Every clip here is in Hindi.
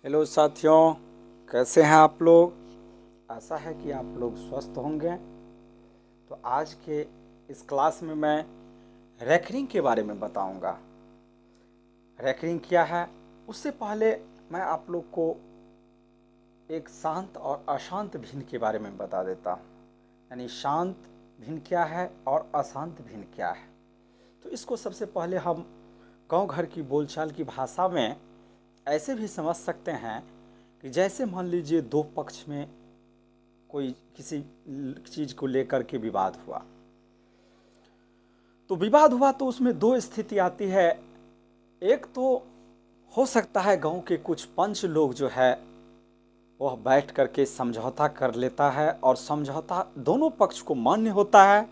हेलो साथियों, कैसे हैं आप लोग। आशा है कि आप लोग स्वस्थ होंगे। तो आज के इस क्लास में मैं रैकरिंग के बारे में बताऊंगा। रैकरिंग क्या है, उससे पहले मैं आप लोग को एक शांत और अशांत भिन्न के बारे में बता देता हूँ। यानी शांत भिन्न क्या है और अशांत भिन्न क्या है। तो इसको सबसे पहले हम गांव घर की बोलचाल की भाषा में ऐसे भी समझ सकते हैं कि जैसे मान लीजिए दो पक्ष में कोई किसी चीज़ को लेकर के विवाद हुआ, तो विवाद हुआ तो उसमें दो स्थिति आती है। एक तो हो सकता है गांव के कुछ पंच लोग जो है वह बैठ करके समझौता कर लेता है और समझौता दोनों पक्ष को मान्य होता है।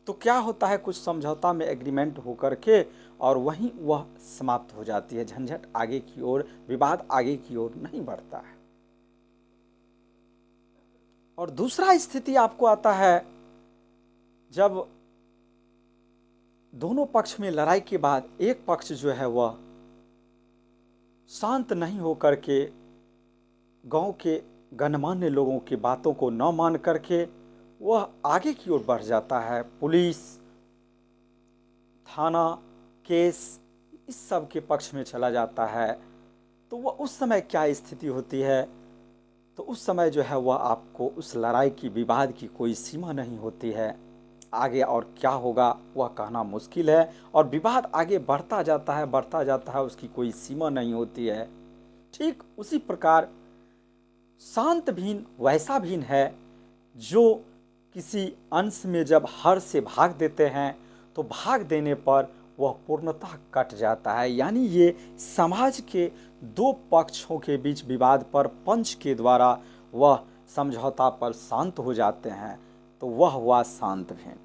तो क्या होता है, कुछ समझौता में एग्रीमेंट होकर के और वहीं वह समाप्त हो जाती है। झंझट आगे की ओर, विवाद आगे की ओर नहीं बढ़ता है। और दूसरा स्थिति आपको आता है जब दोनों पक्ष में लड़ाई के बाद एक पक्ष जो है वह शांत नहीं होकर के गांव के गणमान्य लोगों की बातों को न मान करके वह आगे की ओर बढ़ जाता है। पुलिस, थाना, केस, इस सब के पक्ष में चला जाता है। तो वह उस समय क्या स्थिति होती है, तो उस समय जो है वह आपको उस लड़ाई की, विवाद की कोई सीमा नहीं होती है। आगे और क्या होगा वह कहना मुश्किल है और विवाद आगे बढ़ता जाता है, बढ़ता जाता है, उसकी कोई सीमा नहीं होती है। ठीक उसी प्रकार शांत भिन्न वैसा भिन्न है जो किसी अंश में जब हर से भाग देते हैं तो भाग देने पर वह पूर्णतः कट जाता है। यानी ये समाज के दो पक्षों के बीच विवाद पर पंच के द्वारा वह समझौता पर शांत हो जाते हैं, तो वह हुआ शांत भिन्न।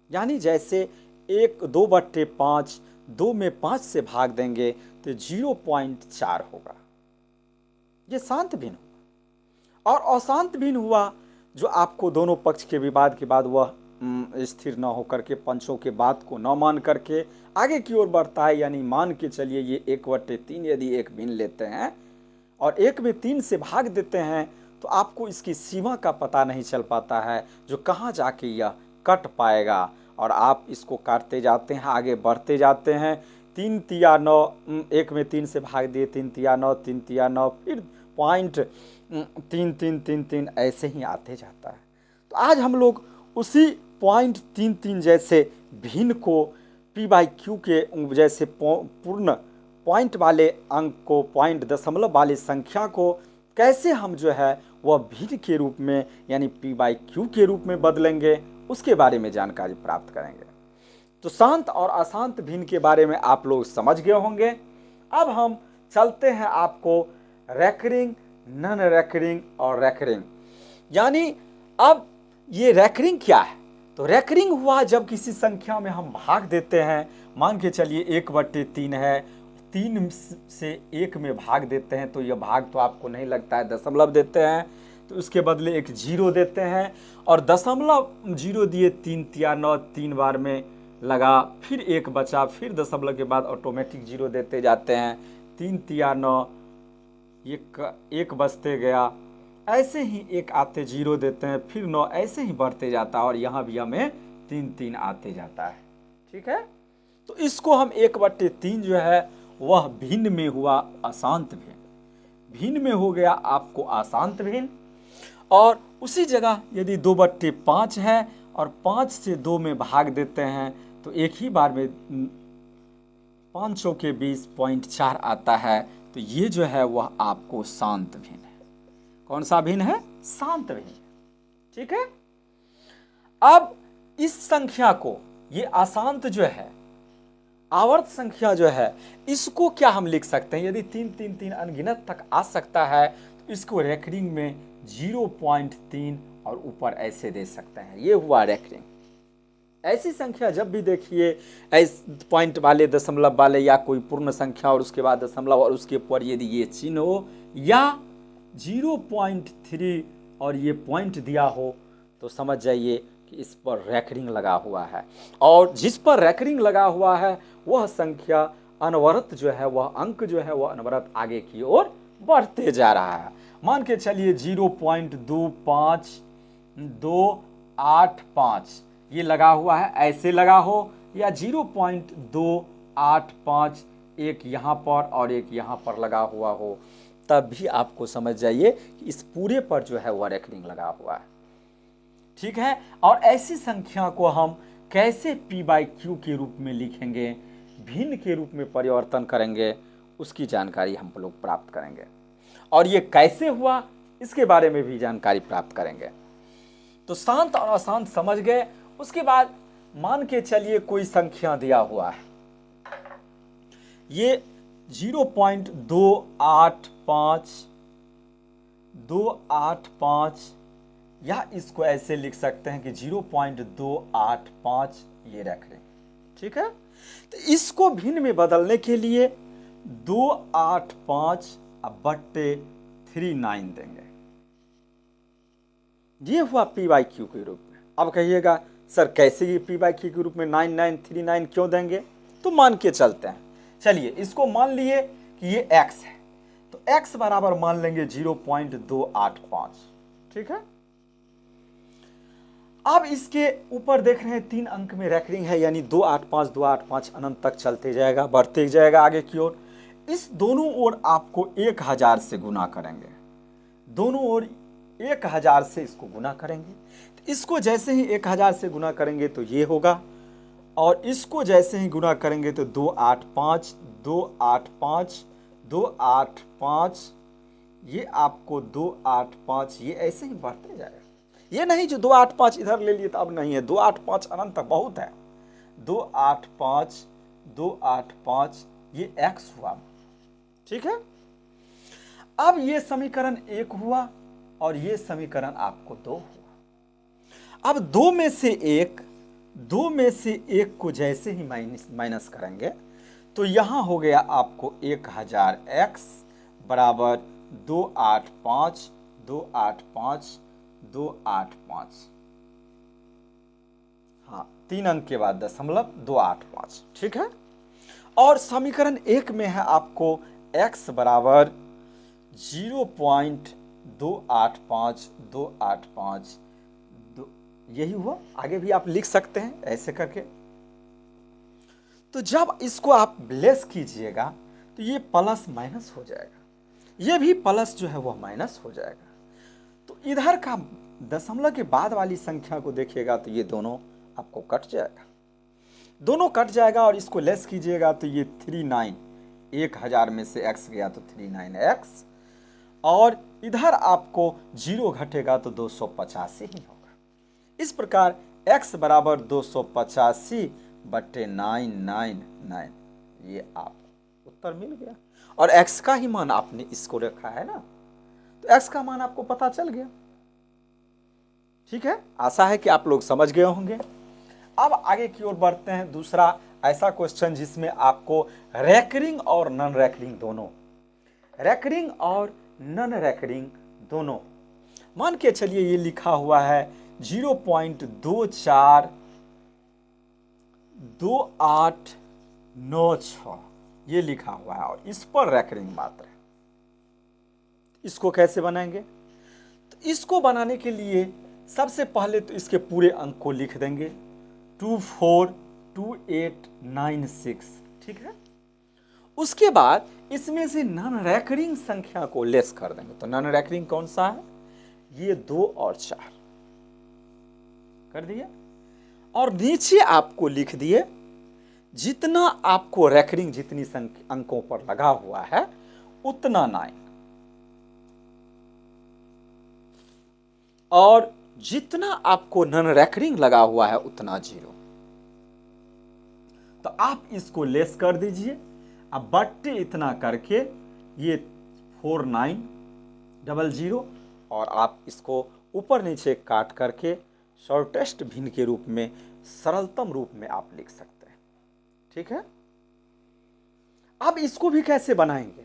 यानी जैसे 1/2/5, 2 में 5 से भाग देंगे तो 0.4 होगा, ये शांत भिन्न। और अशांत भिन्न हुआ जो आपको दोनों पक्ष के विवाद के बाद वह स्थिर न होकर के, पंचों के बात को न मान करके आगे की ओर बढ़ता है। यानी मान के चलिए ये 1/3 यदि एक भिन्न लेते हैं और 1/3 से भाग देते हैं तो आपको इसकी सीमा का पता नहीं चल पाता है, जो कहाँ जाके यह कट पाएगा। और आप इसको काटते जाते हैं, आगे बढ़ते जाते हैं। 3×9, 1/3 से भाग दिए, 3×9, 3×9, फिर पॉइंट 3 3 3 3 ऐसे ही आते जाता है। तो आज हम लोग उसी पॉइंट 3 3 जैसे भिन्न को P/Q के जैसे पूर्ण पॉइंट वाले अंक को, पॉइंट दशमलव वाली संख्या को कैसे हम जो है वह भिन्न के रूप में यानी P/Q के रूप में बदलेंगे, उसके बारे में जानकारी प्राप्त करेंगे। तो शांत और अशांत भिन्न के बारे में आप लोग समझ गए होंगे। अब हम चलते हैं आपको रैकरिंग, नॉन रैकरिंग और रैकरिंग। यानी अब ये रैकरिंग क्या है, तो रैकरिंग हुआ जब किसी संख्या में हम भाग देते हैं। मान के चलिए 1/3 है, 3 से 1 में भाग देते हैं तो यह भाग तो आपको नहीं लगता है, दशमलव देते हैं, तो उसके बदले एक 0 देते हैं और दशमलव 0 दिए, 3×9 3 बार में लगा, फिर 1 बचा, फिर दशमलव के बाद ऑटोमेटिक 0 देते जाते हैं। 3×9 एक बचते गया, ऐसे ही एक आते 0 देते हैं, फिर 9, ऐसे ही बढ़ते जाता है और यहाँ भी हमें 3 आते जाता है। ठीक है, तो इसको हम 1/3 जो है वह भिन्न में हुआ अशांत भिन्न। भिन्न में हो गया आपको अशांत भिन्न। और उसी जगह यदि 2/5 है और 5 से 2 में भाग देते हैं तो एक ही बार में 5 के 20.4 आता है, तो ये जो है वह आपको शांत भिन्न है। कौन सा भिन्न है? शांत भिन्न। ठीक है, अब इस संख्या को, ये अशांत जो है, आवर्त संख्या जो है, इसको क्या हम लिख सकते हैं? यदि 3×3 अनगिनत तक आ सकता है तो इसको रैकरिंग में 0.3 और ऊपर ऐसे दे सकते हैं। ये हुआ रैकरिंग। ऐसी संख्या जब भी देखिए, ऐसे पॉइंट वाले, दशमलव वाले या कोई पूर्ण संख्या और उसके बाद दशमलव और उसके ऊपर यदि ये चिन्ह हो या 0.3 और ये पॉइंट दिया हो तो समझ जाइए कि इस पर रैकरिंग लगा हुआ है। और जिस पर रैकरिंग लगा हुआ है वह संख्या अनवरत जो है, वह अंक जो है वह अनवरत आगे की ओर बढ़ते जा रहा है। मान के चलिए 0.25285 ये लगा हुआ है, ऐसे लगा हो, या 0.285 एक यहाँ पर और एक यहाँ पर लगा हुआ हो, तब भी आपको समझ जाइए कि इस पूरे पर जो है वह रेकरिंग लगा हुआ है। ठीक है, और ऐसी संख्या को हम कैसे p/q के रूप में लिखेंगे, भिन्न के रूप में परिवर्तन करेंगे, उसकी जानकारी हम लोग प्राप्त करेंगे, और ये कैसे हुआ इसके बारे में भी जानकारी प्राप्त करेंगे। तो शांत और अशांत समझ गए। उसके बाद मान के चलिए कोई संख्या दिया हुआ है, ये 0.285 या इसको ऐसे लिख सकते हैं कि 0.285 ये रख लें। ठीक है, तो इसको भिन्न में बदलने के लिए 285/39 देंगे। ये हुआ p/q के रूप में। अब कहिएगा सर कैसे ये p/q के रूप में 9939 क्यों देंगे? तो मान के चलते हैं, चलिए इसको मान लिए कि ये x है, तो x बराबर मान लेंगे 0.285। ठीक है, अब इसके ऊपर देख रहे हैं 3 अंक में रेकरिंग है, यानी 285 अनंत तक चलते जाएगा, बढ़ते जाएगा आगे की ओर। इस दोनों ओर आपको 1000 से गुना करेंगे, दोनों ओर 1000 से इसको गुना करेंगे। तो इसको जैसे ही 1000 से गुना करेंगे तो ये होगा, और इसको जैसे ही गुना करेंगे तो 285 285 285, ये आपको 285 ये ऐसे ही बढ़ते जाएगा। ये नहीं जो 285 इधर ले लिए तो अब नहीं है, 285 अनंत तक बहुत है। 285 285 ये x हुआ। ठीक है, अब ये समीकरण 1 हुआ और ये समीकरण आपको 2 हुआ। अब 2 में से 1 को जैसे ही माइनस करेंगे तो यहां हो गया आपको 1000x बराबर 285 285 285, हाँ 3 अंक के बाद 0.285। ठीक है, और समीकरण 1 में है आपको x बराबर 0.285 285 यही हुआ। आगे भी आप लिख सकते हैं ऐसे करके। तो जब इसको आप लेस कीजिएगा तो ये प्लस माइनस हो जाएगा, ये भी प्लस जो है वह माइनस हो जाएगा। तो इधर का दशमलव के बाद वाली संख्या को देखिएगा तो ये दोनों आपको कट जाएगा, दोनों कट जाएगा, और इसको लेस कीजिएगा तो ये 39, 1000 में से x गया तो 39x, और इधर आपको 0 घटेगा तो 285 ही होगा। इस प्रकार x बराबर 285/999, ये आपको उत्तर मिल गया, और x का ही मान आपने इसको रखा है ना, तो x का मान आपको पता चल गया। ठीक है, आशा है कि आप लोग समझ गए होंगे। अब आगे की ओर बढ़ते हैं, दूसरा ऐसा क्वेश्चन जिसमें आपको रेकरिंग और नॉन रेकरिंग दोनों, रेकरिंग और नॉन रेकरिंग दोनों, मान के चलिए ये लिखा हुआ है 0.242896 ये लिखा हुआ है, और इस पर रेकरिंग मात्रा है। इसको कैसे बनाएंगे? तो इसको बनाने के लिए सबसे पहले तो इसके पूरे अंक को लिख देंगे 242896। ठीक है, उसके बाद इसमें से नॉन रेकरिंग संख्या को लेस कर देंगे। तो नॉन रेकरिंग कौन सा है? ये 2 और 4 कर दिए, और नीचे आपको लिख दिए जितना आपको रेकरिंग जितनी अंकों पर लगा हुआ है उतना 9, और जितना आपको नॉन रेकरिंग लगा हुआ है उतना 0। तो आप इसको लेस कर दीजिए, अब बट्टे इतना करके ये 4900, और आप इसको ऊपर नीचे काट करके शॉर्टेस्ट भिन्न के रूप में, सरलतम रूप में आप लिख सकते हैं। ठीक है, अब इसको भी कैसे बनाएंगे?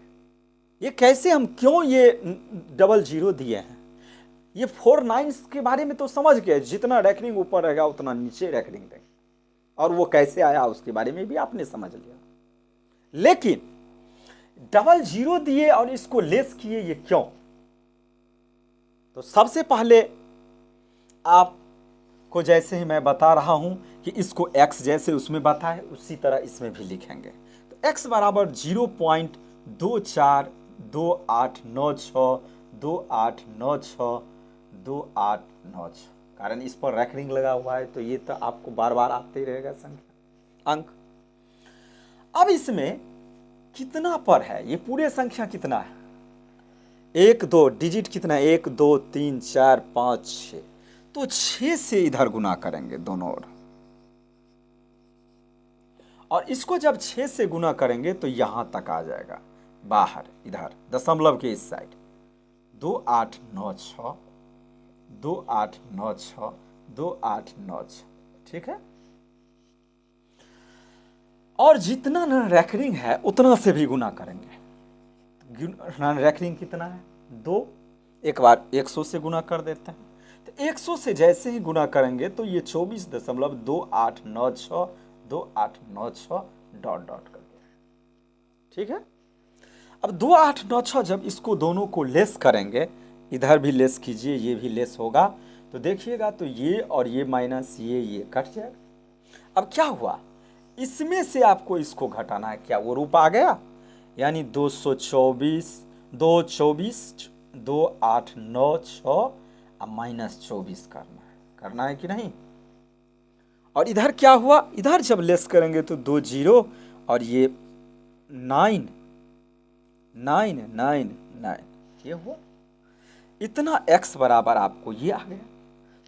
ये कैसे, हम क्यों ये 00 दिए हैं? ये 49 के बारे में तो समझ गए, जितना रेकरिंग ऊपर रहेगा उतना नीचे रेकरिंग देंगे, और वो कैसे आया उसके बारे में भी आपने समझ लिया। लेकिन डबल जीरो दिए और इसको लेस किए, ये क्यों? तो सबसे पहले आपको जैसे ही मैं बता रहा हूं कि इसको x जैसे उसमें बताए उसी तरह इसमें भी लिखेंगे। तो x बराबर 0.24289628962896, कारण इस पर रैकरिंग लगा हुआ है तो ये तो आपको बार बार आते ही रहेगा संख्या अंक। अब इसमें कितना पर है, ये पूरे संख्या कितना है, 1 2 डिजिट कितना है, 1 2 3 4 5 6, तो 6 से इधर गुना करेंगे दोनों और इसको जब 6 से गुना करेंगे तो यहां तक आ जाएगा बाहर, इधर दशमलव के इस साइड 2896 2896 2896, ठीक है। और जितना नॉन रैकरिंग है उतना से भी गुना करेंगे। नॉन रैकरिंग कितना है 2, एक बार 100 से गुना कर देते हैं, तो 100 से जैसे ही गुना करेंगे तो ये 24.2896 2896 डॉट डॉट करके, ठीक है। अब 2896 जब इसको दोनों को लेस करेंगे, इधर भी लेस कीजिए, ये भी लेस होगा, तो देखिएगा तो ये और ये माइनस ये कट जाएगा। अब क्या हुआ, इसमें से आपको इसको घटाना है, क्या वो रूप आ गया, यानी 224 2896 और -24 करना है कि नहीं। और इधर क्या हुआ, इधर जब लेस करेंगे तो 2 जीरो और ये 9 9 9 9, ये हुआ। इतना x बराबर आपको ये आ गया,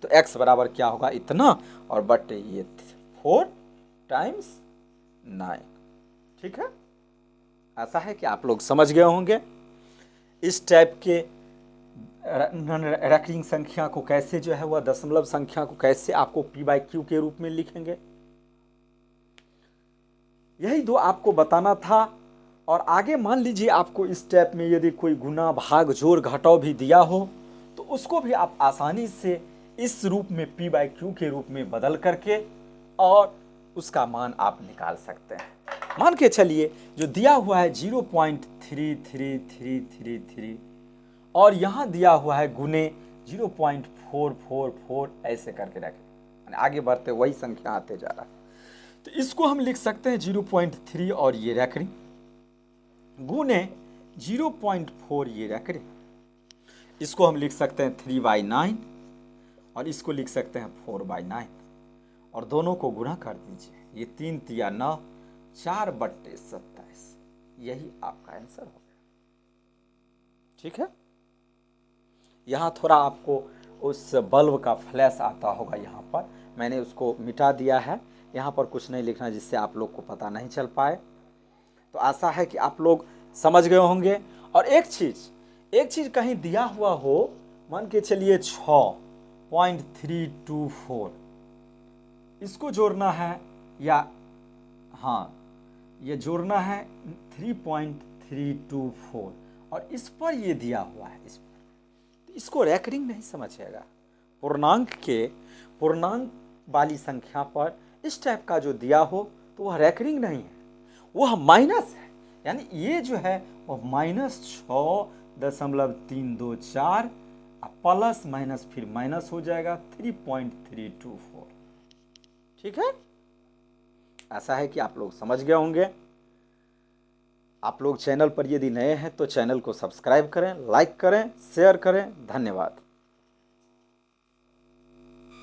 तो x बराबर क्या होगा, इतना और बटे ये 4 टाइम्स 9, ठीक है। ऐसा है कि आप लोग समझ गए होंगे इस टाइप के रैकरिंग संख्या को कैसे जो है वह दशमलव संख्या को कैसे आपको p/q के रूप में लिखेंगे। यही दो आपको बताना था। और आगे मान लीजिए आपको इस टाइप में यदि कोई गुना भाग जोड़ घटाव भी दिया हो तो उसको भी आप आसानी से इस रूप में p/q के रूप में बदल करके और उसका मान आप निकाल सकते हैं। मान के चलिए जो दिया हुआ है 0.33333 और यहाँ दिया हुआ है गुने 0.444, ऐसे करके रखें, आगे बढ़ते वही संख्या आते जा रहा है। तो इसको हम लिख सकते हैं 0.3 और ये रैकरिंग गुने 0.4 ये रैकरिंग, इसको हम लिख सकते हैं 3/9 और इसको लिख सकते हैं 4/9 और दोनों को गुणा कर दीजिए, ये 3 तिया 9 4/27, यही आपका आंसर हो गया, ठीक है। यहाँ थोड़ा आपको उस बल्ब का फ्लैश आता होगा, यहाँ पर मैंने उसको मिटा दिया है, यहाँ पर कुछ नहीं लिखना जिससे आप लोग को पता नहीं चल पाए। तो आशा है कि आप लोग समझ गए होंगे। और एक चीज़ कहीं दिया हुआ हो, मान के चलिए 6.324, इसको जोड़ना है या हाँ ये जोड़ना है 3.324 और इस पर ये दिया हुआ है, इस पर तो इसको रैकरिंग नहीं समझिएगा। पूर्णांक वाली संख्या पर इस टाइप का जो दिया हो तो वह रैकरिंग नहीं है, वह माइनस है, यानी ये जो है वह -6.324 प्लस माइनस फिर माइनस हो जाएगा 3.324, ठीक है। ऐसा है कि आप लोग समझ गए होंगे। आप लोग चैनल पर यदि नए हैं तो चैनल को सब्सक्राइब करें, लाइक करें, शेयर करें। धन्यवाद।